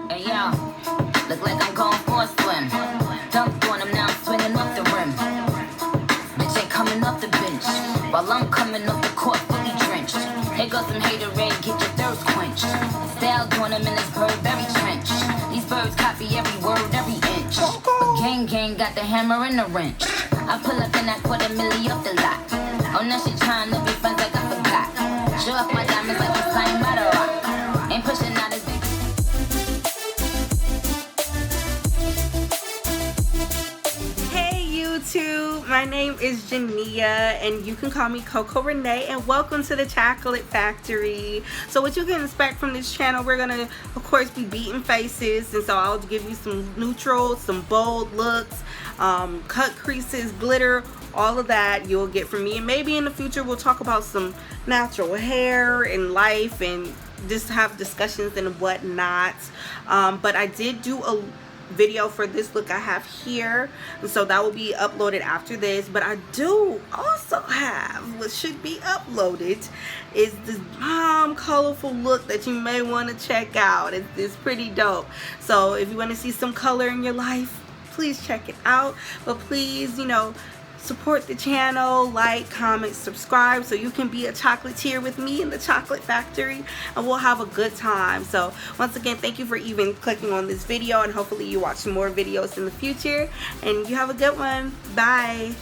Hey yo, look like I'm going for a swim. Dunked on him, now I'm swinging off the rim. Bitch ain't coming off the bench, while I'm coming off the court fully drenched. Here goes some haterade, get your thirst quenched. Style doing him in this Burberry trench. These birds copy every word, every inch. But gang got the hammer and the wrench. I pull up in that $250,000 off the lot. Oh, now she trying to be friends like I forgot. Show off my diamonds like it's signed by the rock. Ain't pushing out as big. YouTube, my name is Jania and you can call me Coco Renee, and welcome to the Chocolate Factory. So what you can expect from this channel, we're gonna of course be beating faces, and so I'll give you some neutrals, some bold looks, cut creases, glitter, all of that you'll get from me. And maybe in the future we'll talk about some natural hair and life and just have discussions and whatnot. But I did do a video for this look I have here, and so that will be uploaded after this. But I do also have what should be uploaded is this bomb colorful look that you may want to check out. It's pretty dope. So if you want to see some color in your life, please check it out. But please, support the channel, like, comment, subscribe, so you can be a chocolatier with me in the Chocolate Factory, and we'll have a good time. So once again, thank you for even clicking on this video, and hopefully you watch some more videos in the future, and you have a good one. Bye.